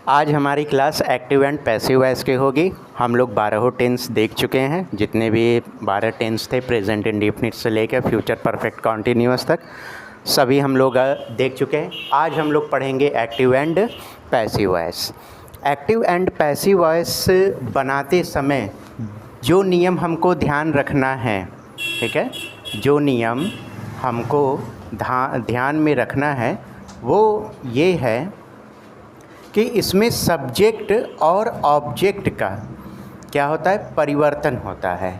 आज हमारी class active and passive voice की होगी। हम लोग 12 टेंस देख चुके हैं। जितने भी 12 टेंस थे प्रेजेंट इंडेफिनिट से लेकर फ्यूचर परफेक्ट कॉन्टिन्यूअस तक सभी हम लोग देख चुके हैं। आज हम लोग पढ़ेंगे active and passive voice. Active and passive voice बनाते समय जो नियम हमको ध्यान रखना है, ठीक है, जो नियम हमको ध्यान में रखना है वो ये है कि इसमें सब्जेक्ट और ऑब्जेक्ट का क्या होता है, परिवर्तन होता है।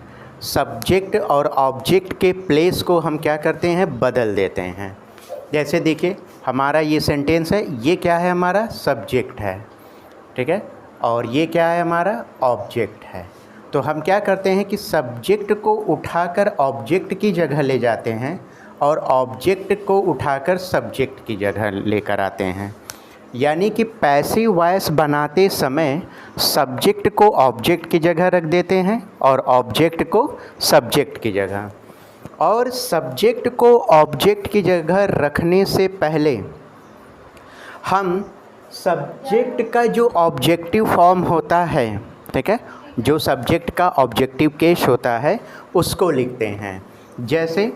सब्जेक्ट और ऑब्जेक्ट के प्लेस को हम क्या करते हैं, बदल देते हैं। जैसे देखिए हमारा ये सेंटेंस है, ये क्या है, हमारा सब्जेक्ट है, ठीक है, और ये क्या है, हमारा ऑब्जेक्ट है। तो हम क्या करते हैं कि सब्जेक्ट को उठाकर ऑब्जेक्ट की जगह ले जाते हैं और ऑब्जेक्ट को उठाकर सब्जेक्ट की जगह लेकर आते हैं। यानी कि पैसिव वॉइस बनाते समय सब्जेक्ट को ऑब्जेक्ट की जगह रख देते हैं और ऑब्जेक्ट को सब्जेक्ट की जगह। और सब्जेक्ट को ऑब्जेक्ट की जगह रखने से पहले हम सब्जेक्ट का जो ऑब्जेक्टिव फॉर्म होता है, ठीक है, जो सब्जेक्ट का ऑब्जेक्टिव केस होता है उसको लिखते हैं। जैसे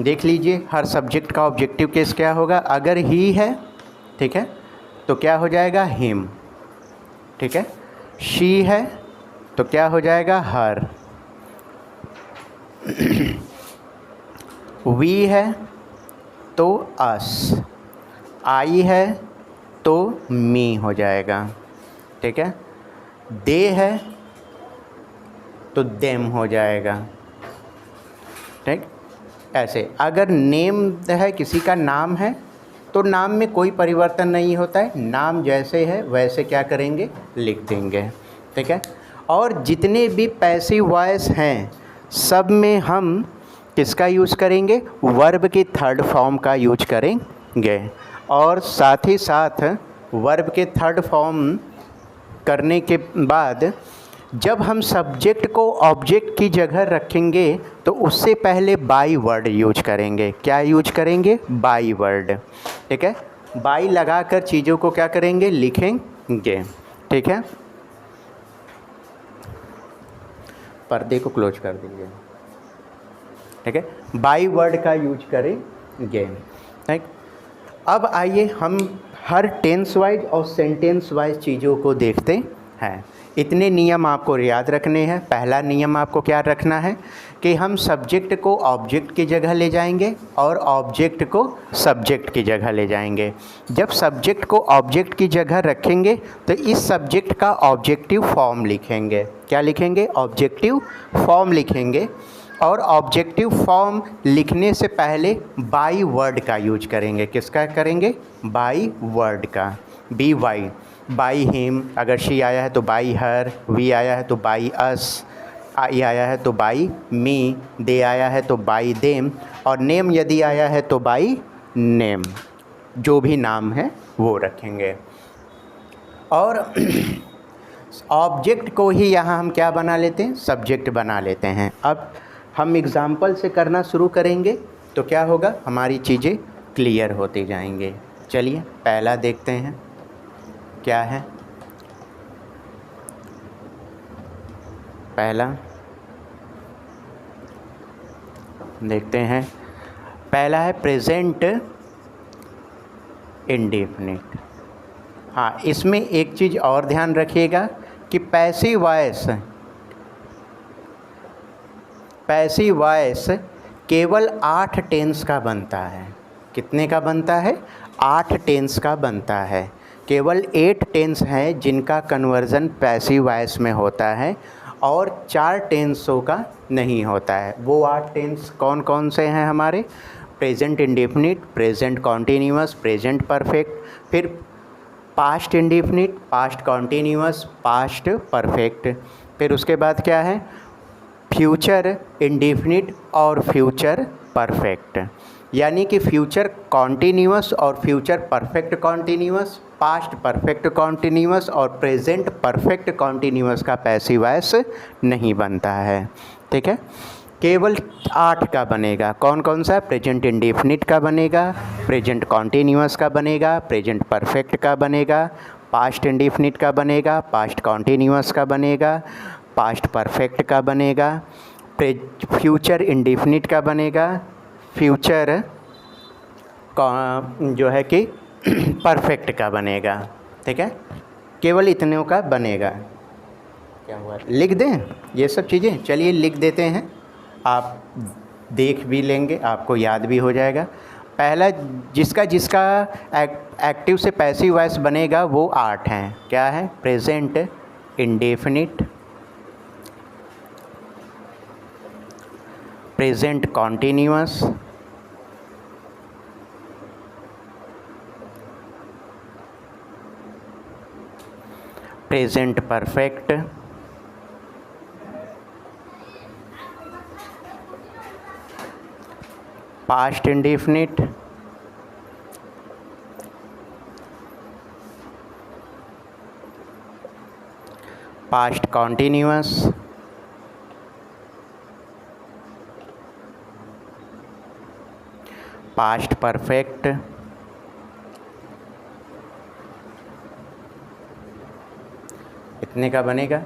देख लीजिए हर सब्जेक्ट का ऑब्जेक्टिव केस क्या होगा। अगर ही है, ठीक है, तो क्या हो जाएगा, हिम, ठीक है। शी है तो क्या हो जाएगा, हर। वी है तो अस। आई है तो मी हो जाएगा, ठीक है। दे है तो देम हो जाएगा, ठीक। ऐसे अगर नेम है, किसी का नाम है तो नाम में कोई परिवर्तन नहीं होता है, नाम जैसे है वैसे क्या करेंगे, लिख देंगे, ठीक है। और जितने भी पैसिव वॉइस हैं सब में हम किसका यूज़ करेंगे, वर्ब की थर्ड फॉर्म का यूज करेंगे। और साथ ही साथ वर्ब के थर्ड फॉर्म करने के बाद जब हम सब्जेक्ट को ऑब्जेक्ट की जगह रखेंगे तो उससे पहले बाई वर्ड यूज करेंगे। क्या यूज करेंगे, बाई वर्ड, ठीक है। बाई लगाकर चीज़ों को क्या करेंगे, लिखेंगे, ठीक है। पर्दे को क्लोज कर देंगे, ठीक है। बाई वर्ड का यूज करेंगे, ठीक। अब आइए हम हर टेंस वाइज और सेंटेंस वाइज चीज़ों को देखते हैं। इतने नियम आपको याद रखने हैं। पहला नियम आपको क्या रखना है कि हम सब्जेक्ट को ऑब्जेक्ट की जगह ले जाएंगे और ऑब्जेक्ट को सब्जेक्ट की जगह ले जाएंगे। जब सब्जेक्ट को ऑब्जेक्ट की जगह रखेंगे तो इस सब्जेक्ट का ऑब्जेक्टिव फॉर्म लिखेंगे। क्या लिखेंगे, ऑब्जेक्टिव फॉर्म लिखेंगे। और ऑब्जेक्टिव फॉर्म लिखने से पहले बाई वर्ड का यूज करेंगे। किसका करेंगे, बाई वर्ड का, बी वाई। बाई हिम, अगर शी आया है तो बाई हर, वी आया है तो बाई अस, आई आया है तो बाई मी, दे आया है तो बाई देम, और नेम यदि आया है तो बाई नेम। जो भी नाम है वो रखेंगे। और ऑब्जेक्ट को ही यहाँ हम क्या बना लेते हैं, सब्जेक्ट बना लेते हैं। अब हम एग्ज़ाम्पल से करना शुरू करेंगे तो क्या होगा, हमारी चीज़ें क्लियर होती जाएंगे। चलिए पहला देखते हैं क्या है। पहला देखते हैं, पहला है प्रेजेंट इंडेफिनिट। हाँ, इसमें एक चीज़ और ध्यान रखिएगा कि पैसिव वॉइस केवल 8 टेंस का बनता है। कितने का बनता है, 8 टेंस का बनता है। केवल 8 टेंस हैं जिनका कन्वर्ज़न पैसिव वॉइस में होता है और 4 टेंसों का नहीं होता है। वो 8 टेंस कौन कौन से हैं हमारे, present indefinite, present continuous, present perfect, फिर past indefinite, past continuous, past perfect, फिर उसके बाद क्या है, फ्यूचर इंडेफिनिट और फ्यूचर परफेक्ट। यानी कि फ्यूचर कॉन्टिन्यूअस और future perfect continuous, past perfect continuous और प्रेजेंट परफेक्ट कॉन्टिन्यूअस का पैसिव वॉइस नहीं बनता है, ठीक है। केवल 8 का बनेगा। कौन कौन सा, प्रेजेंट इंडेफिनिट का बनेगा, प्रेजेंट कॉन्टिन्यूअस का बनेगा, प्रेजेंट परफेक्ट का बनेगा, पास्ट इंडेफिनिट का बनेगा, पास्ट कॉन्टिन्यूअस का बनेगा, पास्ट परफेक्ट का बनेगा, फ्यूचर इंडेफिनिट का बनेगा, फ्यूचर जो है कि परफेक्ट का बनेगा। ठीक है, केवल इतनों का बनेगा। क्या हुआ, लिख दें ये सब चीज़ें? चलिए लिख देते हैं, आप देख भी लेंगे, आपको याद भी हो जाएगा। पहला जिसका जिसका एक्टिव से पैसिव वॉइस बनेगा वो 8 हैं। क्या है? Present indefinite, present continuous, present perfect, past indefinite, past continuous, past perfect, इतने का बनेगा।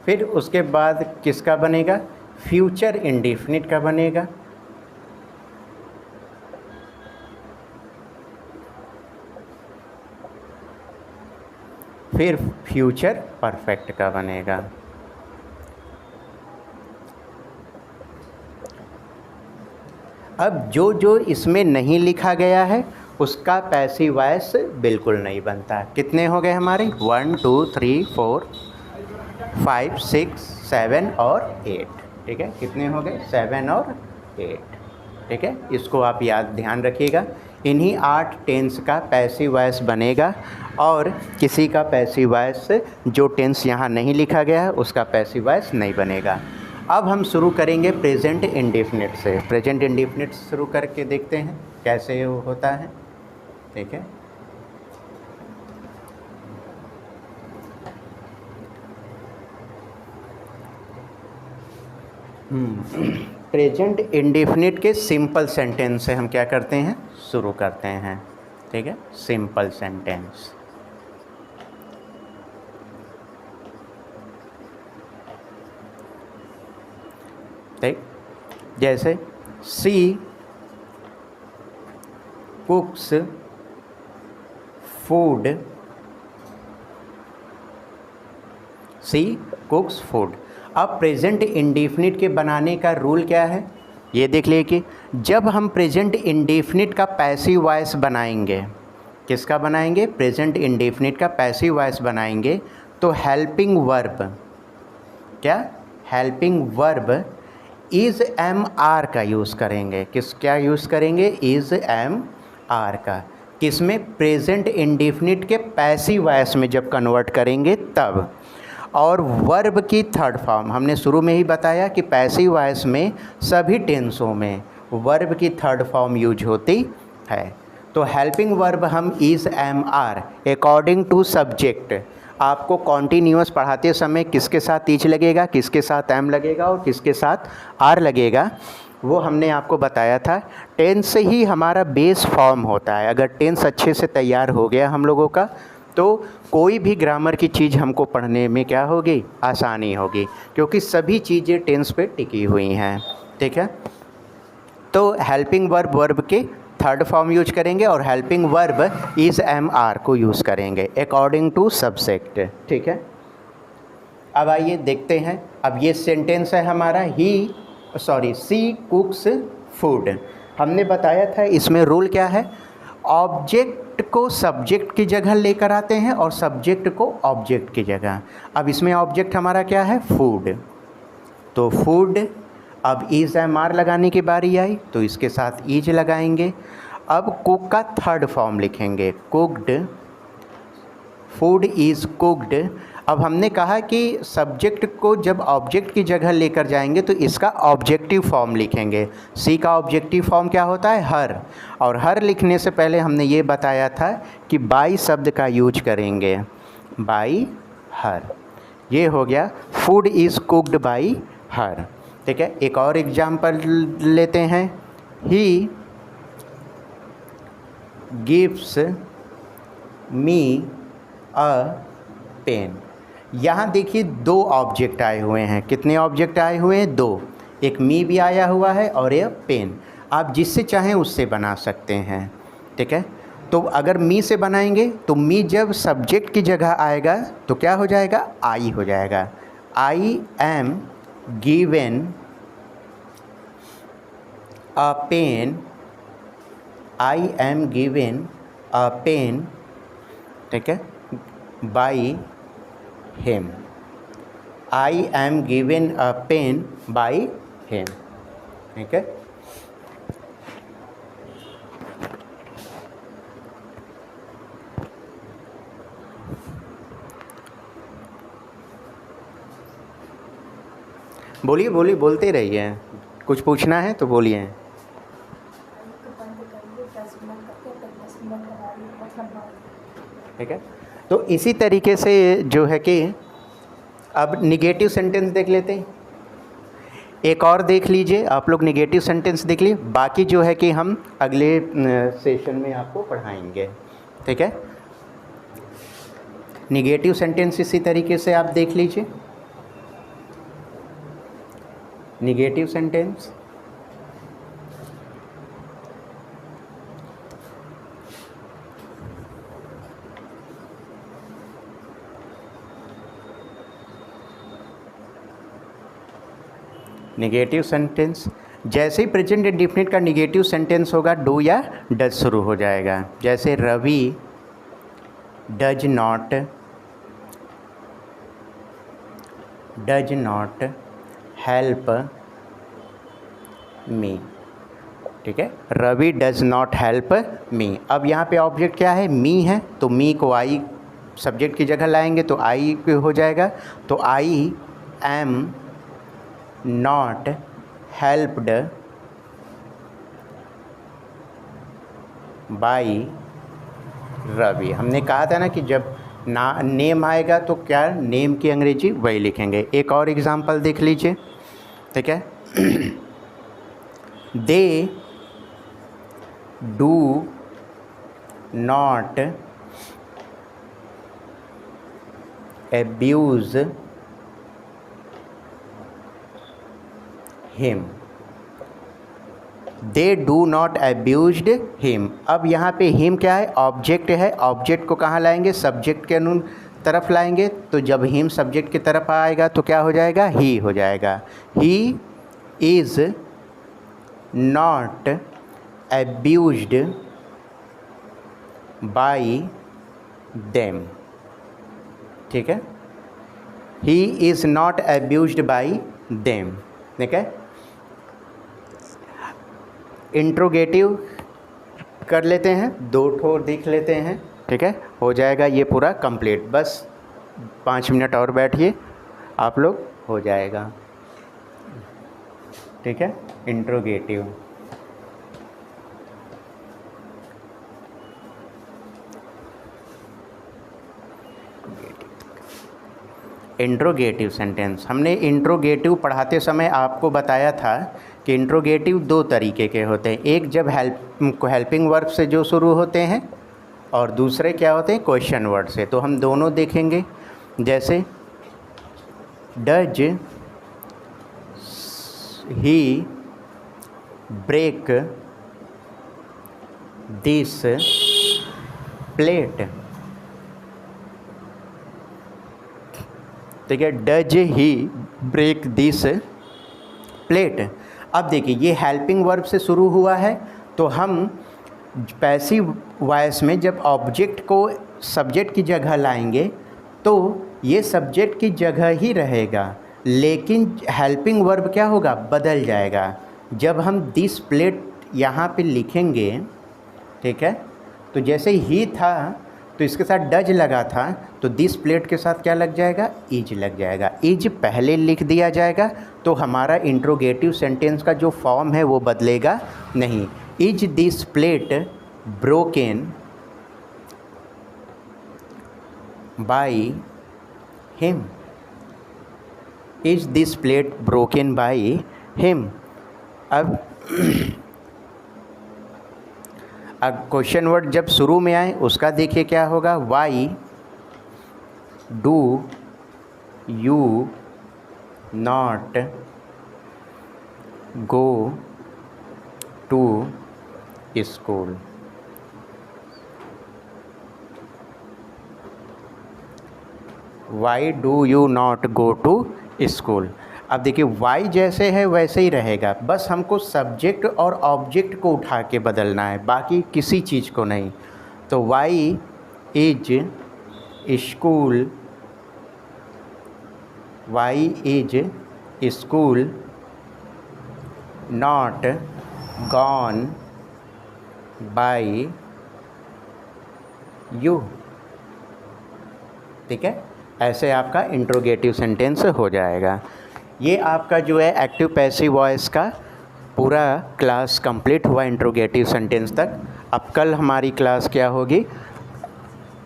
फिर उसके बाद किसका बनेगा? फ्यूचर इंडेफिनिट का बनेगा, फिर फ्यूचर परफेक्ट का बनेगा। अब जो जो इसमें नहीं लिखा गया है उसका पैसिव वॉइस बिल्कुल नहीं बनता। कितने हो गए हमारे? 1 2 3 4 5 6 7 और 8। ठीक है, कितने हो गए? 7 और 8। ठीक है, इसको आप याद ध्यान रखिएगा। इन्हीं 8 टेंस का पैसिव वॉइस बनेगा और किसी का पैसिव वॉइस जो टेंस यहाँ नहीं लिखा गया है उसका पैसिव वॉइस नहीं बनेगा। अब हम शुरू करेंगे प्रेजेंट इंडेफिनिट से। प्रेजेंट इंडेफिनिट शुरू करके देखते हैं कैसे होता है। ठीक है, प्रेजेंट इंडेफिनिट के सिंपल सेंटेंस से हम क्या करते हैं? शुरू करते हैं। ठीक है, सिंपल सेंटेंस। ठीक, जैसे सी कुक्स फूड, सी कुक्स फूड। अब प्रेजेंट इंडेफिनिट के बनाने का रूल क्या है ये देख लिए कि जब हम प्रेजेंट इंडेफिनिट का पैसिव वॉइस बनाएंगे, किसका बनाएंगे? प्रेजेंट इंडेफिनिट का पैसिव वॉइस बनाएंगे तो हेल्पिंग वर्ब, क्या? Helping verb is am are का यूज़ करेंगे। क्या यूज़ करेंगे? इज़ एम आर का। किसमें? प्रेजेंट इंडेफिनिट के पैसिव वॉइस में जब कन्वर्ट करेंगे तब। और वर्ब की थर्ड फॉर्म हमने शुरू में ही बताया कि पैसिव वॉइस में सभी टेंसों में वर्ब की थर्ड फॉर्म यूज होती है। तो हेल्पिंग वर्ब हम is am are according to subject. आपको कॉन्टीन्यूअस पढ़ाते समय किसके साथ इज लगेगा, किसके साथ एम लगेगा और किसके साथ आर लगेगा वो हमने आपको बताया था। टेंस से ही हमारा बेस फॉर्म होता है। अगर टेंस अच्छे से तैयार हो गया हम लोगों का तो कोई भी ग्रामर की चीज़ हमको पढ़ने में क्या होगी? आसानी होगी, क्योंकि सभी चीज़ें टेंस पे टिकी हुई हैं। ठीक है, तो हेल्पिंग वर्ब वर्ब के थर्ड फॉर्म यूज करेंगे और helping verb is am are को यूज़ करेंगे अकॉर्डिंग टू सब्जेक्ट। ठीक है, अब आइए देखते हैं। अब ये सेंटेंस है हमारा सी कुक्स फूड। हमने बताया था इसमें रूल क्या है? ऑब्जेक्ट को सब्जेक्ट की जगह लेकर आते हैं और सब्जेक्ट को ऑब्जेक्ट की जगह। अब इसमें ऑब्जेक्ट हमारा क्या है? फूड। तो फूड, अब इज़ एम आर लगाने की बारी आई तो इसके साथ इज लगाएंगे। अब कुक का थर्ड फॉर्म लिखेंगे, कुक्ड, फूड इज़ कुक्ड। अब हमने कहा कि सब्जेक्ट को जब ऑब्जेक्ट की जगह लेकर जाएंगे तो इसका ऑब्जेक्टिव फॉर्म लिखेंगे। सी का ऑब्जेक्टिव फॉर्म क्या होता है? हर। और हर लिखने से पहले हमने ये बताया था कि बाई शब्द का यूज करेंगे, बाई हर। ये हो गया food is cooked by her. ठीक है, एक और एग्जाम्पल लेते हैं। He gives me a pen. यहाँ देखिए दो ऑब्जेक्ट आए हुए हैं। कितने ऑब्जेक्ट आए हुए हैं? दो। एक मी भी आया हुआ है और एक पेन। आप जिससे चाहें उससे बना सकते हैं, ठीक है। तो अगर मी से बनाएंगे तो मी जब सब्जेक्ट की जगह आएगा तो क्या हो जाएगा? आई हो जाएगा। I am given a pen, I am given a pen, ठीक है, by him. I am given a pen by him, ठीक है। बोलिए बोलिए, बोलते रहिए। कुछ पूछना है तो बोलिए। ठीक है। तो इसी तरीके से जो है कि अब निगेटिव सेंटेंस देख लेते हैं। एक और देख लीजिए आप लोग, निगेटिव सेंटेंस देख लीजिए। बाकी जो है कि हम अगले सेशन में आपको पढ़ाएंगे, ठीक है। निगेटिव सेंटेंस इसी तरीके से आप देख लीजिए। निगेटिव सेंटेंस निगेटिव सेंटेंस जैसे ही प्रेजेंट इंडेफिनिट का निगेटिव सेंटेंस होगा डू या डज शुरू हो जाएगा। जैसे Ravi does not help me, ठीक है। Ravi does not help me. अब यहाँ पे ऑब्जेक्ट क्या है? मी है, तो मी को आई सब्जेक्ट की जगह लाएंगे तो आई हो जाएगा। तो I am not helped by Ravi. हमने कहा था ना कि जब नेम आएगा तो क्या नेम की अंग्रेजी वही लिखेंगे। एक और एग्जांपल देख लीजिए, ठीक है। They do not abuse him, they do not abused him। अब यहाँ पे him क्या है? ऑब्जेक्ट है। ऑब्जेक्ट को कहाँ लाएंगे? सब्जेक्ट के तरफ लाएंगे। तो जब him सब्जेक्ट की तरफ आएगा तो क्या हो जाएगा? ही हो जाएगा। he is not abused by them, ठीक है। He is not abused by them, ठीक है। इंट्रोगेटिव कर लेते हैं, दो ठोर देख लेते हैं, ठीक है। हो जाएगा ये पूरा कंप्लीट। बस 5 मिनट और बैठिए आप लोग, हो जाएगा, ठीक है। Interrogative interrogative sentence. हमने इंट्रोगेटिव पढ़ाते समय आपको बताया था कि इंट्रोगेटिव दो तरीके के होते हैं। एक जब हेल्पिंग वर्ब से जो शुरू होते हैं और दूसरे क्या होते हैं? क्वेश्चन वर्ड से। तो हम दोनों देखेंगे। जैसे does he break this plate, ठीक है। Does he break this plate. अब देखिए ये हेल्पिंग वर्ब से शुरू हुआ है, तो हम पैसिव वॉइस में जब ऑब्जेक्ट को सब्जेक्ट की जगह लाएंगे तो ये सब्जेक्ट की जगह ही रहेगा, लेकिन हेल्पिंग वर्ब क्या होगा? बदल जाएगा। जब हम दिस प्लेट यहाँ पे लिखेंगे, ठीक है, तो जैसे ही था तो इसके साथ डज लगा था, तो दिस प्लेट के साथ क्या लग जाएगा? इज लग जाएगा। इज पहले लिख दिया जाएगा तो हमारा इंट्रोगेटिव सेंटेंस का जो फॉर्म है वो बदलेगा नहीं। Is this plate broken by him, is this plate broken by him. अब क्वेश्चन वर्ड जब शुरू में आए उसका देखिए क्या होगा? Why do you not go to school? Why do you not go to school? अब देखिए वाई जैसे है वैसे ही रहेगा, बस हमको सब्जेक्ट और ऑब्जेक्ट को उठा के बदलना है, बाकी किसी चीज़ को नहीं। तो why is school, why is school not gone by you. ठीक है, ऐसे आपका इंट्रोगेटिव सेंटेंस हो जाएगा। ये आपका जो है एक्टिव पैसिव वॉइस का पूरा क्लास कंप्लीट हुआ इंट्रोगेटिव सेंटेंस तक। अब कल हमारी क्लास क्या होगी?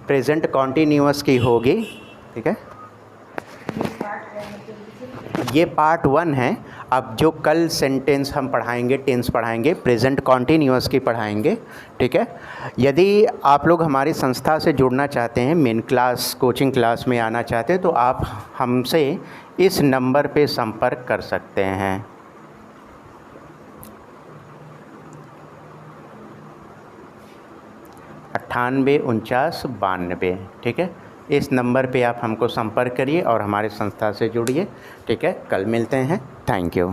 प्रेजेंट कॉन्टिन्यूअस की होगी। ठीक है, ये पार्ट 1 है। अब जो कल सेंटेंस हम पढ़ाएंगे, टेंस पढ़ाएंगे, प्रेजेंट कॉन्टिन्यूअस की पढ़ाएंगे। ठीक है, यदि आप लोग हमारी संस्था से जुड़ना चाहते हैं, मेन क्लास कोचिंग क्लास में आना चाहते हैं, तो आप हमसे इस नंबर पे संपर्क कर सकते हैं। 984992। ठीक है, इस नंबर पे आप हमको संपर्क करिए और हमारे संस्था से जुड़िए। ठीक है, कल मिलते हैं। Thank you.